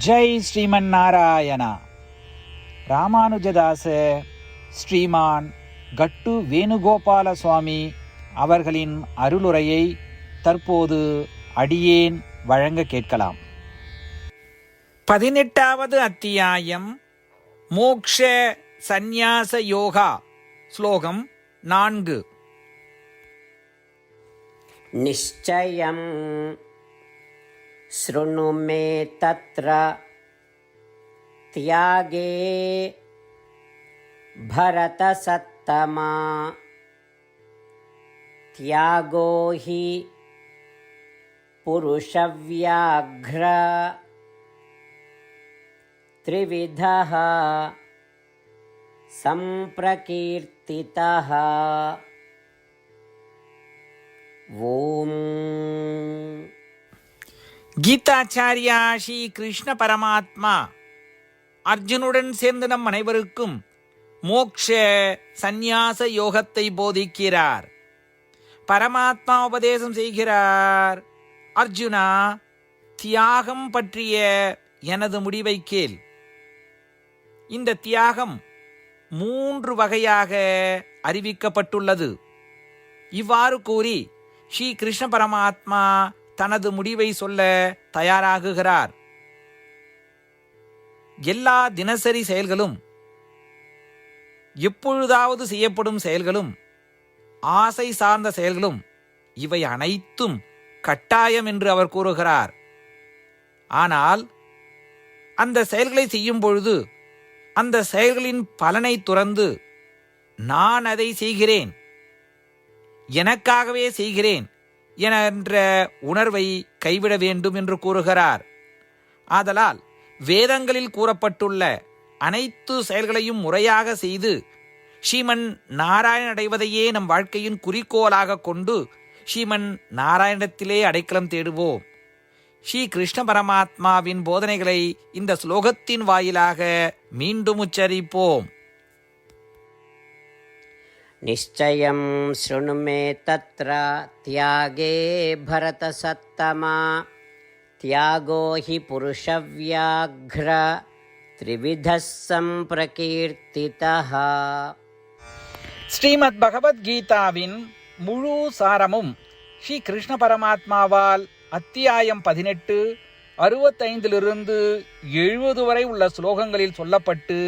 ஜெய் ஸ்ரீமன் நாராயணா. ராமானுஜதாச ஸ்ரீமான் கட்டு வேணுகோபால சுவாமி அவர்களின் அருளுரையை தற்போது அடியேன் வழங்க கேட்கலாம். 18வது அத்தியாயம் மோக்ஷ சந்நியாச யோகா. ஸ்லோகம் 4. நிச்சயம் ஸ்ருணு மே தத்ர த்யாகே பரத சத்தமா த்யாகோ ஹி புருஷவ்யாக்ர த்ரிவிதஹ சம்பிரகீர்த்திதஹ. ஓம். கீதாச்சாரியா ஸ்ரீ கிருஷ்ண பரமாத்மா அர்ஜுனுடன் சேர்ந்து நம் அனைவருக்கும் மோக்ஷ சந்நியாச யோகத்தை போதிக்கிறார். பரமாத்மா உபதேசம் செய்கிறார். அர்ஜுனா, தியாகம் பற்றிய எனது முடிவை கேள். இந்த தியாகம் 3 வகையாக அறிவிக்கப்பட்டுள்ளது. இவ்வாறு கூறி ஸ்ரீ கிருஷ்ண பரமாத்மா தனது முடிவை சொல்ல தயாராகுகிறார். எல்லா தினசரி செயல்களும், எப்பொழுதாவது செய்யப்படும் செயல்களும், ஆசை சார்ந்த செயல்களும், இவை அனைத்தும் கட்டாயம் என்று அவர் கூறுகிறார். ஆனால் அந்த செயல்களை செய்யும் பொழுது அந்த செயல்களின் பலனை துறந்து நான் அதை செய்கிறேன், எனக்காகவே செய்கிறேன் என்ற உணர்வை கைவிட வேண்டும் என்று கூறுகிறார். ஆதலால் வேதங்களில் கூறப்பட்டுள்ள அனைத்து செயல்களையும் முறையாக செய்து ஸ்ரீமன் நாராயண அடைவதையே நம் வாழ்க்கையின் குறிக்கோளாக கொண்டு ஸ்ரீமன் நாராயணத்திலே அடைக்கலம் தேடுவோம். ஸ்ரீ கிருஷ்ண பரமாத்மாவின் போதனைகளை இந்த ஸ்லோகத்தின் வாயிலாக மீண்டும் உச்சரிப்போம். நிச்சயம் ஸ்ருணு மே தத்ர த்யாகே பரத சத்தமா த்யாகோ ஹி புருஷவ்யாக்ர த்ரிவிதः சம்பிரகீர்த்திதः. ஸ்ரீமத் பகவத்கீதாவின் முழு சாரமும் ஸ்ரீ கிருஷ்ண பரமாத்மாவால் அத்தியாயம் 18, 65 70 வரை உள்ள ஸ்லோகங்களில் சொல்லப்பட்டு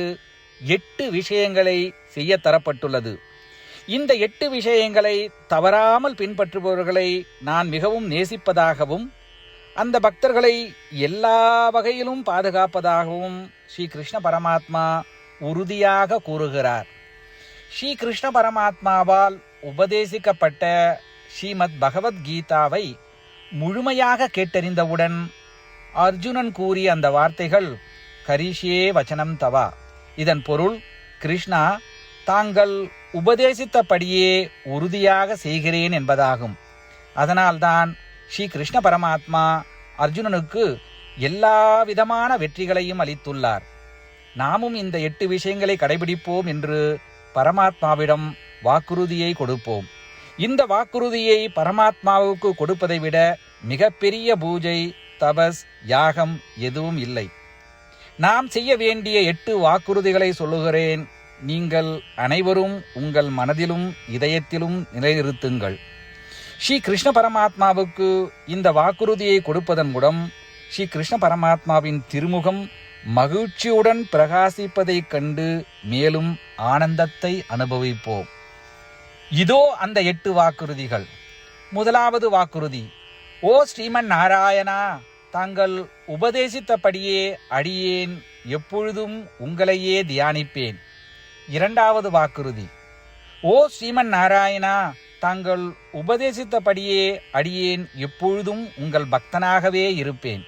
8 விஷயங்களை செய்ய தரப்பட்டுள்ளது. இந்த 8 விஷயங்களை தவறாமல் பின்பற்றுபவர்களை நான் மிகவும் நேசிப்பதாகவும் அந்த பக்தர்களை எல்லா வகையிலும் பாதுகாப்பதாகவும் ஸ்ரீ கிருஷ்ண பரமாத்மா உறுதியாக கூறுகிறார். ஸ்ரீ கிருஷ்ண பரமாத்மாவால் உபதேசிக்கப்பட்ட ஸ்ரீமத் பகவத்கீதாவை முழுமையாக கேட்டறிந்தவுடன் அர்ஜுனன் கூறிய அந்த வார்த்தைகள் கரிஷ்யே வச்சனம் தவா. இதன் பொருள், கிருஷ்ணா, தாங்கள் உபதேசித்தபடியே உறுதியாக செய்கிறேன் என்பதாகும். அதனால்தான் ஸ்ரீ கிருஷ்ண பரமாத்மா அர்ஜுனனுக்கு எல்லா விதமான வெற்றிகளையும் அளித்துள்ளார். நாமும் இந்த 8 விஷயங்களை கடைபிடிப்போம் என்று பரமாத்மாவிடம் வாக்குறுதியை கொடுப்போம். இந்த வாக்குறுதியை பரமாத்மாவுக்கு கொடுப்பதை விட மிகப்பெரிய பூஜை, தபஸ், யாகம் எதுவும் இல்லை. நாம் செய்ய வேண்டிய 8 வாக்குறுதிகளை சொல்லுகிறேன். நீங்கள் அனைவரும் உங்கள் மனதிலும் இதயத்திலும் நிலைநிறுத்துங்கள். ஸ்ரீ கிருஷ்ண பரமாத்மாவுக்கு இந்த வாக்குறுதியை கொடுப்பதன் மூலம் ஸ்ரீ கிருஷ்ண பரமாத்மாவின் திருமுகம் மகிழ்ச்சியுடன் பிரகாசிப்பதைக் கண்டு மேலும் ஆனந்தத்தை அனுபவிப்போம். இதோ அந்த 8 வாக்குறுதிகள். முதலாவது வாக்குறுதி: ஓ ஸ்ரீமன் நாராயணா, தாங்கள் உபதேசித்தபடியே அடியேன் எப்பொழுதும் உங்களையே தியானிப்பேன். இரண்டாவது வாக்குறுதி: ஓ ஸ்ரீமன் நாராயணா, தாங்கள் உபதேசித்தபடியே அடியேன் எப்பொழுதும் உங்கள் பக்தனாகவே இருப்பேன்.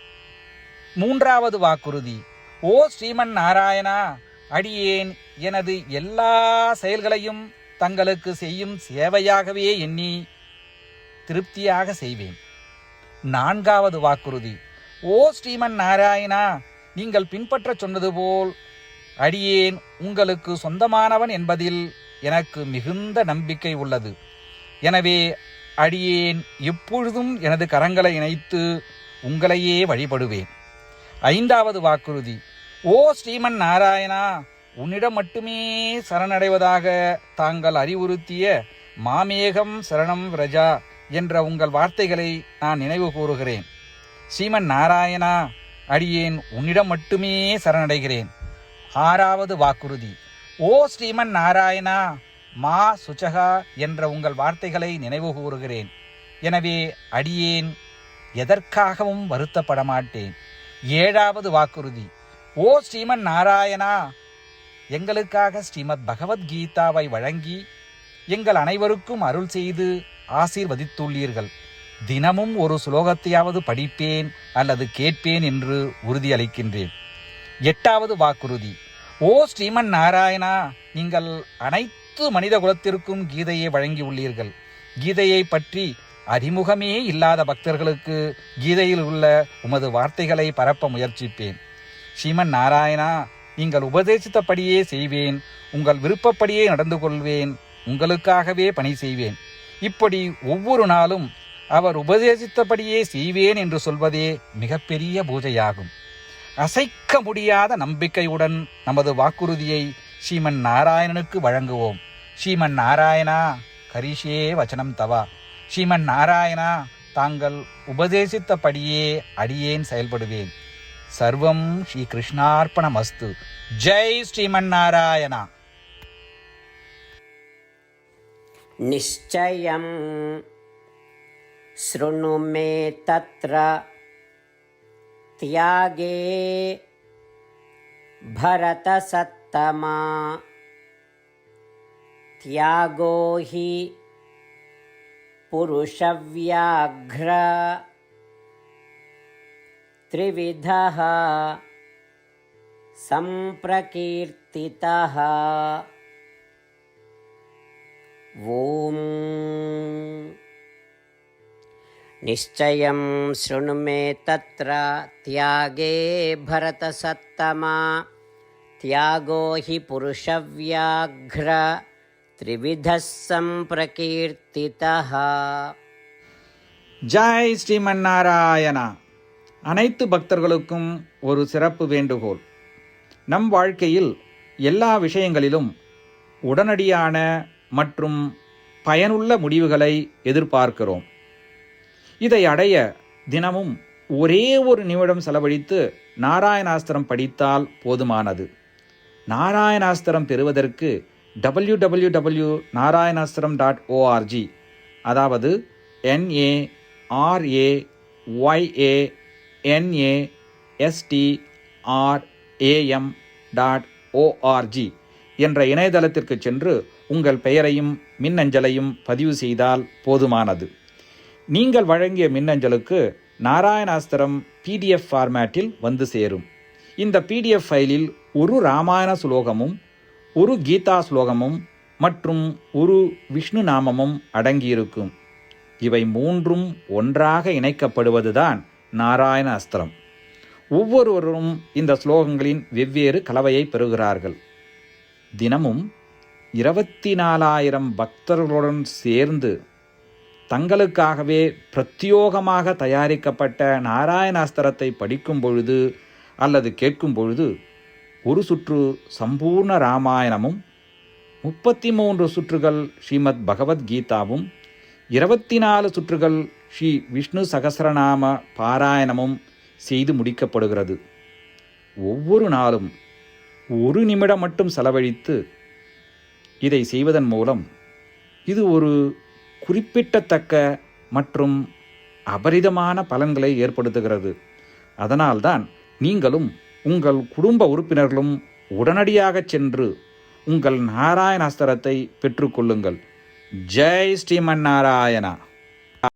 மூன்றாவது வாக்குறுதி: ஓ ஸ்ரீமன் நாராயணா, அடியேன் எனது எல்லா செயல்களையும் தங்களுக்கு செய்யும் சேவையாகவே எண்ணி திருப்தியாக செய்வேன். நான்காவது வாக்குறுதி: ஓ ஸ்ரீமன் நாராயணா, நீங்கள் பின்பற்ற சொன்னது போல் அடியேன் உங்களுக்கு சொந்தமானவன் என்பதில் எனக்கு மிகுந்த நம்பிக்கை உள்ளது. எனவே அடியேன் எப்பொழுதும் எனது கரங்களை இணைத்து உங்களையே வழிபடுவேன். ஐந்தாவது வாக்குறுதி. ஓ ஸ்ரீமன் நாராயணா, உன்னிடம் மட்டுமே சரணடைவதாக தாங்கள் அறிவுறுத்திய மாமேகம் சரணம் விரஜா என்ற உங்கள் வார்த்தைகளை நான் நினைவு கூறுகிறேன். ஸ்ரீமன் நாராயணா, அடியேன் உன்னிடம் மட்டுமே சரணடைகிறேன். ஆறாவது வாக்குறுதி. ஓ ஸ்ரீமன் நாராயணா, மா சுச்சகா என்ற உங்கள் வார்த்தைகளை நினைவு கூறுகிறேன். எனவே அடியேன் எதற்காகவும் வருத்தப்பட மாட்டேன். ஏழாவது வாக்குறுதி. ஓ ஸ்ரீமன் நாராயணா, எங்களுக்காக ஸ்ரீமத் பகவத்கீதாவை வழங்கி எங்கள் அனைவருக்கும் அருள் செய்து ஆசீர்வதித்துள்ளீர்கள். தினமும் ஒரு சுலோகத்தையாவது படிப்பேன் அல்லது கேட்பேன் என்று உறுதியளிக்கின்றேன். எட்டாவது வாக்குறுதி. ஓ ஸ்ரீமன் நாராயணா, நீங்கள் அனைத்து மனித குலத்திற்கும் கீதையை வழங்கியுள்ளீர்கள். கீதையை பற்றி அறிமுகமே இல்லாத பக்தர்களுக்கு கீதையில் உள்ள உமது வார்த்தைகளை பரப்ப முயற்சிப்பேன். ஸ்ரீமன் நாராயணா, நீங்கள் உபதேசித்தபடியே செய்வேன். உங்கள் விருப்பப்படியே நடந்து கொள்வேன். உங்களுக்காகவே பணி செய்வேன். இப்படி ஒவ்வொரு நாளும் அவர் உபதேசித்தபடியே செய்வேன் என்று சொல்வதே மிகப்பெரிய பூஜையாகும். அசைக்க முடியாத நம்பிக்கையுடன் நமது வாக்குறுதியை ஸ்ரீமன் நாராயணனுக்கு வழங்குவோம். ஸ்ரீமன் நாராயணா, கரிஷே வச்சனம் தவா. ஸ்ரீமன் நாராயணா, தாங்கள் உபதேசித்தபடியே அடியேன் செயல்படுவேன். சர்வம் ஸ்ரீ கிருஷ்ணார்ப்பணமஸ்து. ஜெய் ஸ்ரீமன் நாராயணா. நிச்சயம் ஸ்ருணு மே தத்ர தியாகே பரத சத்தமா தியாகோ ஹி புருஷவ்யாக்ர த்ரிவிதः சம்பிரகீர்த்திதः. ஓம் நிச்சயம் ஸ்ருணு மே தத்ர தியாகே பரத சத்தமா தியாகோ ஹி புருஷவ்யாக்ர த்ரிவிதः சம்பிரகீர்த்திதः. ஜெய் ஸ்ரீமன் நாராயணா. அனைத்து பக்தர்களுக்கும் ஒரு சிறப்பு வேண்டுகோள். நம் வாழ்க்கையில் எல்லா விஷயங்களிலும் உடனடியான மற்றும் பயனுள்ள முடிவுகளை எதிர்பார்க்கிறோம். இதை அடைய தினமும் ஒரே ஒரு நிமிடம் செலவழித்து நாராயணாஸ்திரம் படித்தால் போதுமானது. நாராயணாஸ்திரம் பெறுவதற்கு www.narayanaastram.org, அதாவது NARAYANASTRAM.org என்ற இணையதளத்திற்கு சென்று உங்கள் பெயரையும் மின்னஞ்சலையும் பதிவு செய்தால் போதுமானது. நீங்கள் வழங்கிய மின்னஞ்சலுக்கு நாராயணாஸ்திரம் PDF ஃபார்மேட்டில் வந்து சேரும். இந்த PDF ஃபைலில் ஒரு ராமாயண சுலோகமும் ஒரு கீதா ஸ்லோகமும் மற்றும் ஒரு விஷ்ணு நாமமும் அடங்கியிருக்கும். இவை மூன்றும் ஒன்றாக இணைக்கப்படுவதுதான் நாராயண அஸ்திரம். ஒவ்வொருவரும் இந்த ஸ்லோகங்களின் வெவ்வேறு கலவையை பெறுகிறார்கள். தினமும் 24,000 பக்தர்களுடன் சேர்ந்து தங்களுக்காகவே பிரத்யோகமாக தயாரிக்கப்பட்ட நாராயணாஸ்திரத்தை படிக்கும் பொழுது அல்லது கேட்கும் பொழுது ஒரு சுற்று சம்பூர்ண ராமாயணமும் 33 சுற்றுகள் ஸ்ரீமத் பகவத்கீதாவும் 24 சுற்றுகள் ஸ்ரீ விஷ்ணு சகஸ்ரநாம பாராயணமும் செய்து முடிக்கப்படுகிறது. ஒவ்வொரு நாளும் ஒரு நிமிடம் மட்டும் செலவழித்து இதை செய்வதன் மூலம் இது ஒரு குறிப்பிடத்தக்க மற்றும் அபரிதமான பலன்களை ஏற்படுத்துகிறது. அதனால்தான் நீங்களும் உங்கள் குடும்ப உறுப்பினர்களும் உடனடியாக சென்று உங்கள் நாராயணாஸ்திரத்தை பெற்றுக்கொள்ளுங்கள். ஜெய் ஸ்ரீமன் நாராயணா.